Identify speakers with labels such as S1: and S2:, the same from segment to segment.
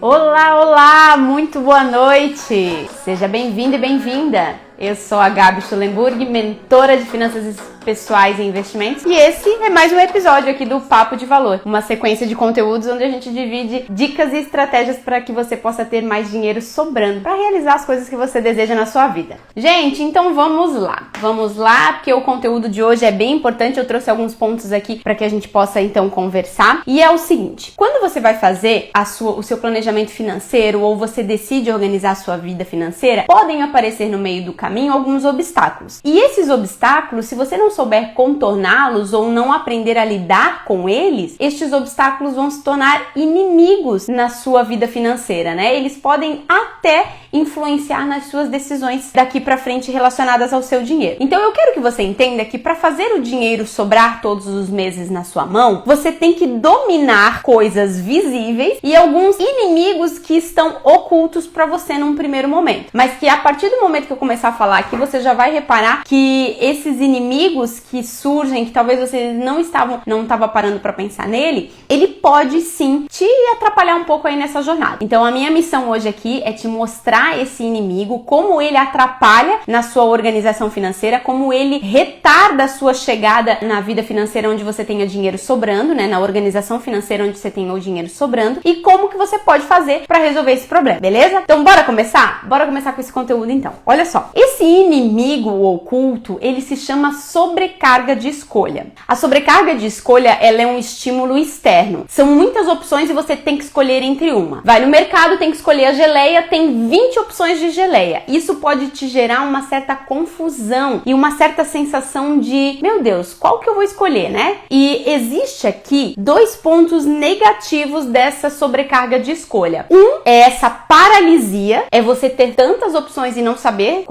S1: Olá, olá! Muito boa noite! Seja bem-vindo e bem-vinda! Eu sou a Gabi Schulenburg, mentora de finanças pessoais e investimentos, e esse é mais um episódio aqui do Papo de Valor, uma sequência de conteúdos onde a gente divide dicas e estratégias para que você possa ter mais dinheiro sobrando para realizar as coisas que você deseja na sua vida. Gente, então vamos lá, porque o conteúdo de hoje é bem importante. Eu trouxe alguns pontos aqui para que a gente possa então conversar, e é o seguinte: quando você vai fazer o seu planejamento financeiro ou você decide organizar a sua vida financeira, podem aparecer no meio do caminho alguns obstáculos, e esses obstáculos, se você não souber contorná-los ou não aprender a lidar com eles, estes obstáculos vão se tornar inimigos na sua vida financeira, né? Eles podem até influenciar nas suas decisões daqui pra frente relacionadas ao seu dinheiro. Então eu quero que você entenda que para fazer o dinheiro sobrar todos os meses na sua mão, você tem que dominar coisas visíveis e alguns inimigos que estão ocultos para você num primeiro momento, mas que a partir do momento que eu começar a falar aqui, você já vai reparar que esses inimigos que surgem, que talvez você não estava parando para pensar nele, ele pode sim te atrapalhar um pouco aí nessa jornada. Então a minha missão hoje aqui é te mostrar esse inimigo, como ele atrapalha na sua organização financeira, como ele retarda a sua chegada na vida financeira onde você tenha dinheiro sobrando, né, na organização financeira onde você tenha o dinheiro sobrando, e como que você pode fazer para resolver esse problema, beleza? Então bora começar? Bora começar com esse conteúdo então. Olha só, esse inimigo oculto, ele se chama sobrecarga de escolha. A sobrecarga de escolha, ela é um estímulo externo. São muitas opções e você tem que escolher entre uma. Vai no mercado, tem que escolher a geleia, tem 20 opções de geleia. Isso pode te gerar uma certa confusão e uma certa sensação de, meu Deus, qual que eu vou escolher, né? E existe aqui dois pontos negativos dessa sobrecarga de escolha. Um é essa paralisia, é você ter tantas opções e não saber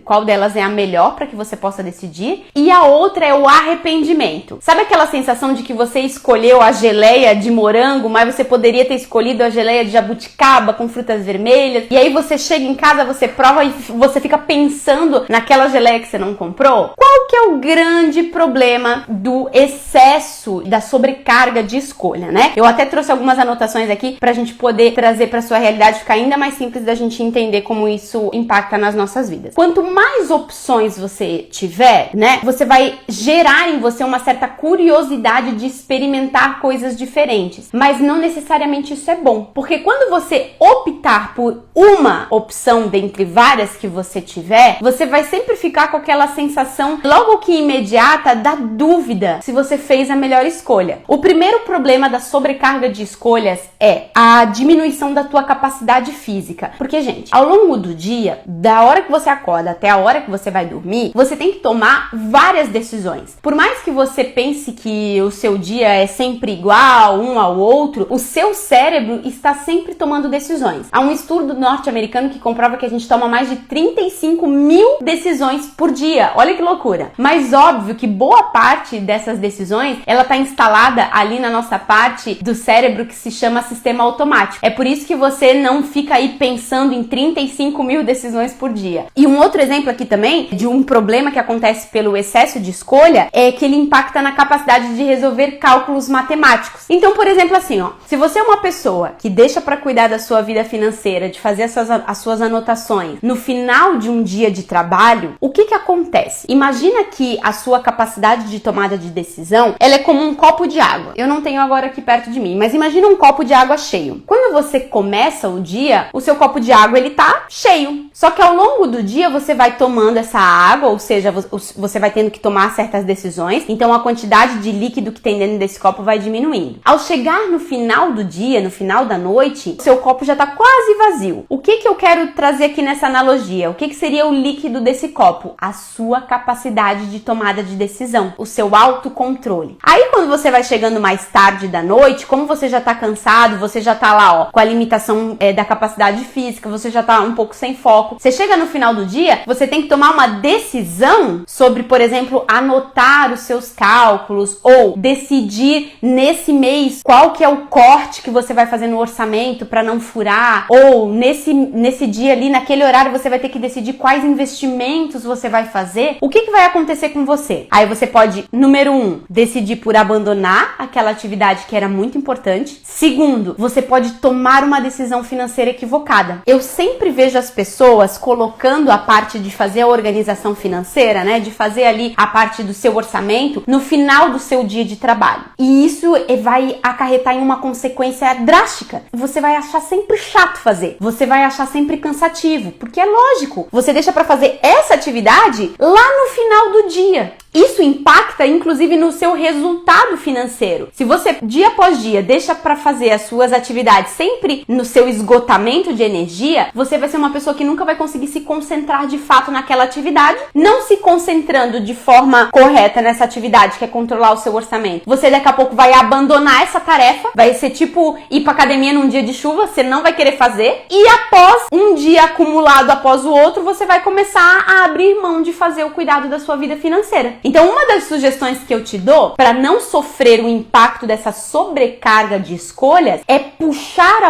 S1: qual delas é a melhor para que você possa decidir. E a outra é o arrependimento. Sabe aquela sensação de que você escolheu a geleia de morango, mas você poderia ter escolhido a geleia de jabuticaba com frutas vermelhas? E aí você chega em casa, você prova e você fica pensando naquela geleia que você não comprou? Qual que é o grande problema do excesso, da sobrecarga de escolha, né? Eu até trouxe algumas anotações aqui pra gente poder trazer pra sua realidade, ficar ainda mais simples da gente entender como isso impacta nas nossas vidas. Quanto mais opções você tiver, né, você vai gerar em você uma certa curiosidade de experimentar coisas diferentes, mas não necessariamente isso é bom, porque quando você optar por uma opção dentre várias que você tiver, você vai sempre ficar com aquela sensação logo que imediata da dúvida se você fez a melhor escolha. O primeiro problema da sobrecarga de escolhas é a diminuição da tua capacidade física, porque, gente, ao longo do dia, da hora que você acorda até a hora que você vai dormir, você tem que tomar várias decisões. Por mais que você pense que o seu dia é sempre igual um ao outro, o seu cérebro está sempre tomando decisões. Há um estudo norte-americano que comprova que a gente toma mais de 35 mil decisões por dia. Olha que loucura! Mas óbvio que boa parte dessas decisões, ela está instalada ali na nossa parte do cérebro que se chama sistema automático. É por isso que você não fica aí pensando em 35 mil decisões por dia. E um outro exemplo aqui também de um problema que acontece pelo excesso de escolha é que ele impacta na capacidade de resolver cálculos matemáticos. Então, por exemplo, assim, ó, se você é uma pessoa que deixa para cuidar da sua vida financeira, de fazer as suas anotações no final de um dia de trabalho, o que acontece? Imagina que a sua capacidade de tomada de decisão, ela é como um copo de água. Eu não tenho agora aqui perto de mim, mas imagina um copo de água cheio. Quando você começa o dia, o seu copo de água, ele tá cheio. Só que ao longo do dia, você vai tomando essa água, ou seja, você vai tendo que tomar certas decisões, então a quantidade de líquido que tem dentro desse copo vai diminuindo. Ao chegar no final do dia, no final da noite, seu copo já tá quase vazio. O que eu quero trazer aqui nessa analogia? O que seria o líquido desse copo? A sua capacidade de tomada de decisão, o seu autocontrole. Aí quando você vai chegando mais tarde da noite, como você já tá cansado, você já tá lá, ó, com a limitação da capacidade física, você já tá um pouco sem foco, você chega no final do dia, você tem que tomar uma decisão sobre, por exemplo, exemplo, anotar os seus cálculos ou decidir nesse mês qual que é o corte que você vai fazer no orçamento para não furar, ou nesse dia ali, naquele horário, você vai ter que decidir quais investimentos você vai fazer, o que vai acontecer com você? Aí você pode, número 1, decidir por abandonar aquela atividade que era muito importante. Segundo, você pode tomar uma decisão financeira equivocada. Eu sempre vejo as pessoas colocando a parte de fazer a organização financeira, né, de fazer ali a parte do seu orçamento no final do seu dia de trabalho. E isso vai acarretar em uma consequência drástica. Você vai achar sempre chato fazer. Você vai achar sempre cansativo, porque é lógico. Você deixa para fazer essa atividade lá no final do dia. Isso impacta, inclusive, no seu resultado financeiro. Se você, dia após dia, deixa para fazer as suas atividades sempre no seu esgotamento de energia, você vai ser uma pessoa que nunca vai conseguir se concentrar de fato naquela atividade. Não se concentrando de forma correta nessa atividade, que é controlar o seu orçamento. Você daqui a pouco vai abandonar essa tarefa, vai ser tipo ir pra academia num dia de chuva, você não vai querer fazer. E após um dia acumulado após o outro, você vai começar a abrir mão de fazer o cuidado da sua vida financeira. Então, uma das sugestões que eu te dou para não sofrer o impacto dessa sobrecarga de escolhas é puxar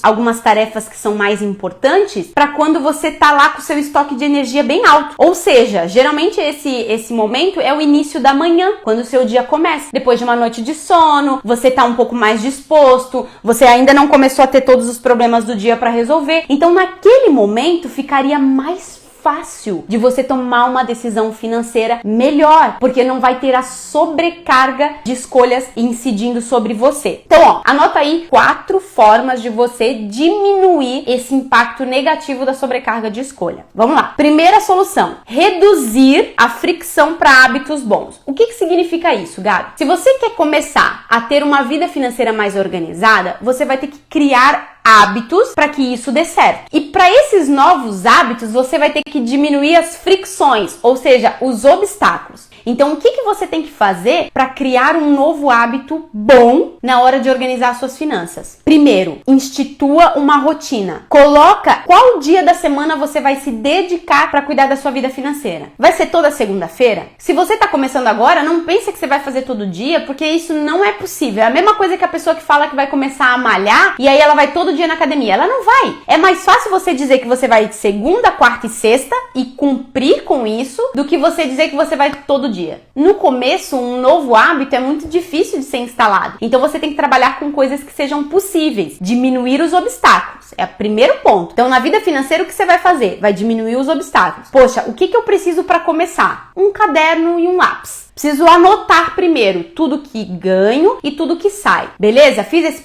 S1: algumas tarefas que são mais importantes para quando você tá lá com o seu estoque de energia bem alto. Ou seja, geralmente esse momento é o início da manhã, quando o seu dia começa. Depois de uma noite de sono, você tá um pouco mais disposto, você ainda não começou a ter todos os problemas do dia para resolver. Então, naquele momento, ficaria mais fácil de você tomar uma decisão financeira melhor, porque não vai ter a sobrecarga de escolhas incidindo sobre você. Então, ó, anota aí 4 formas de você diminuir esse impacto negativo da sobrecarga de escolha. Vamos lá. Primeira solução: reduzir a fricção para hábitos bons. O que significa isso, Gabi? Se você quer começar a ter uma vida financeira mais organizada, você vai ter que criar hábitos para que isso dê certo. E para esses novos hábitos, você vai ter que diminuir as fricções, ou seja, os obstáculos. Então, o que você tem que fazer para criar um novo hábito bom na hora de organizar suas finanças? Primeiro, institua uma rotina. Coloca qual dia da semana você vai se dedicar para cuidar da sua vida financeira. Vai ser toda segunda-feira? Se você está começando agora, não pense que você vai fazer todo dia, porque isso não é possível. É a mesma coisa que a pessoa que fala que vai começar a malhar e aí ela vai todo dia na academia. Ela não vai. É mais fácil você dizer que você vai de segunda, quarta e sexta e cumprir com isso do que você dizer que você vai todo dia. No começo, um novo hábito é muito difícil de ser instalado. Então você tem que trabalhar com coisas que sejam possíveis. Diminuir os obstáculos. É o primeiro ponto. Então, na vida financeira, o que você vai fazer? Vai diminuir os obstáculos. Poxa, o que eu preciso para começar? Um caderno e um lápis. Preciso anotar primeiro tudo que ganho e tudo que sai. Beleza? Fiz essa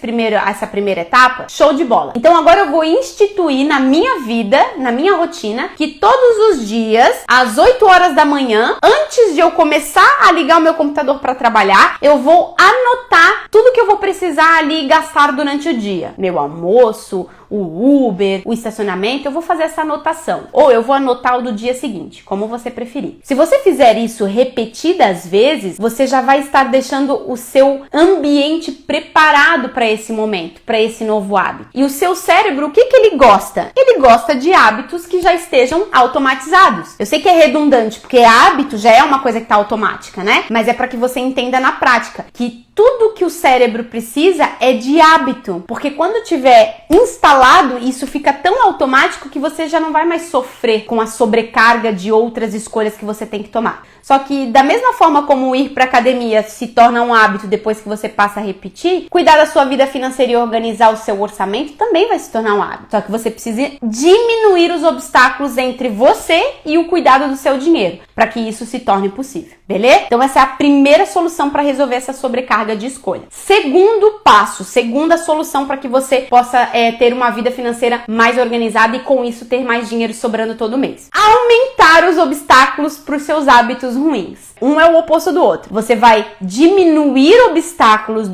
S1: primeira etapa? Show de bola. Então agora eu vou instituir na minha vida, na minha rotina, que todos os dias, às 8 horas da manhã, antes de eu começar a ligar o meu computador para trabalhar, eu vou anotar tudo que eu vou precisar ali gastar durante o dia. Meu almoço, o Uber, o estacionamento, eu vou fazer essa anotação. Ou eu vou anotar o do dia seguinte, como você preferir. Se você fizer isso repetidas vezes, você já vai estar deixando o seu ambiente preparado para esse momento, para esse novo hábito. E o seu cérebro, o que ele gosta? Ele gosta de hábitos que já estejam automatizados. Eu sei que é redundante, porque hábito já é uma coisa que está automática, né? Mas é para que você entenda na prática que tudo que o cérebro precisa é de hábito, porque quando tiver instalado, isso fica tão automático que você já não vai mais sofrer com a sobrecarga de outras escolhas que você tem que tomar. Só que da mesma forma como ir para academia se torna um hábito depois que você passa a repetir, cuidar da sua vida financeira e organizar o seu orçamento também vai se tornar um hábito. Só que você precisa diminuir os obstáculos entre você e o cuidado do seu dinheiro, para que isso se torne possível, beleza? Então essa é a primeira solução para resolver essa sobrecarga de escolha. Segundo passo, segunda solução para que você possa ter uma vida financeira mais organizada e com isso ter mais dinheiro sobrando todo mês. Aumentar os obstáculos para os seus hábitos ruins. Um é o oposto do outro. Você vai diminuir obstáculos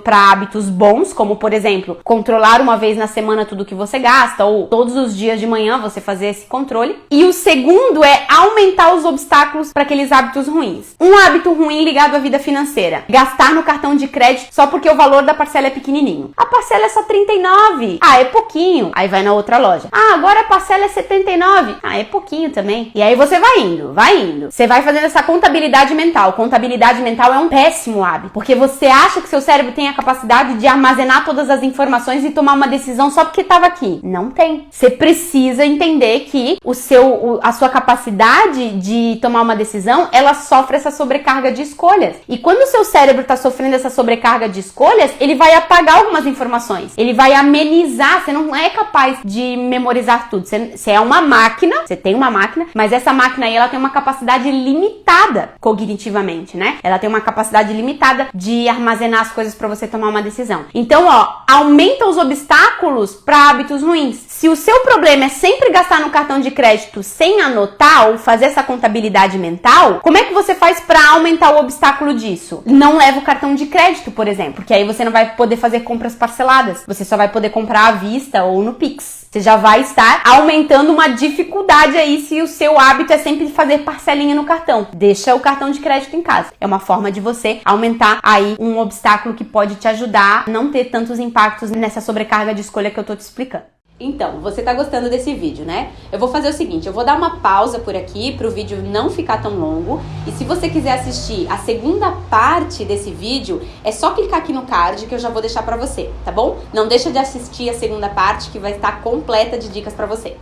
S1: para hábitos bons, como por exemplo, controlar uma vez na semana tudo que você gasta, ou todos os dias de manhã você fazer esse controle. E o segundo é aumentar os obstáculos para aqueles hábitos ruins. Um hábito ruim ligado à vida financeira: gastar no cartão de crédito só porque o valor da parcela é pequenininho. A parcela é só R$39. Ah, é pouquinho. Aí vai na outra loja. Ah, agora a parcela é 79. Ah, é pouquinho também. E aí você vai indo, vai indo. Você vai fazendo essa contabilidade mental. Contabilidade mental é um péssimo hábito, porque você acha que seu cérebro tem a capacidade de armazenar todas as informações e tomar uma decisão só porque estava aqui. Não tem. Você precisa entender que a sua capacidade de tomar uma decisão, ela sofre essa sobrecarga de escolhas. E quando o seu cérebro está sofrendo essa sobrecarga de escolhas, ele vai apagar algumas informações. Ele vai amenizar. Você não é capaz de memorizar tudo. Você é uma máquina, você tem uma máquina, mas essa máquina aí, ela tem uma capacidade limitada cognitivamente, né? Ela tem uma capacidade limitada de armazenar as coisas para você tomar uma decisão. Então, aumenta os obstáculos para hábitos ruins. Se o seu problema é sempre gastar no cartão de crédito sem anotar ou fazer essa contabilidade mental, como é que você faz para aumentar o obstáculo disso? Não leva o cartão de crédito, por exemplo, porque aí você não vai poder fazer compras parceladas. Você só vai poder comprar à vista ou no Pix. Você já vai estar aumentando uma dificuldade aí se o seu hábito é sempre fazer parcelinha no cartão. Deixa o cartão de crédito em casa. É uma forma de você aumentar aí um obstáculo que pode te ajudar a não ter tantos impactos nessa sobrecarga de escolha que eu tô te explicando. Então, você tá gostando desse vídeo, né? Eu vou fazer o seguinte, eu vou dar uma pausa por aqui para o vídeo não ficar tão longo. E se você quiser assistir a segunda parte desse vídeo, é só clicar aqui no card que eu já vou deixar para você, tá bom? Não deixa de assistir a segunda parte que vai estar completa de dicas para você.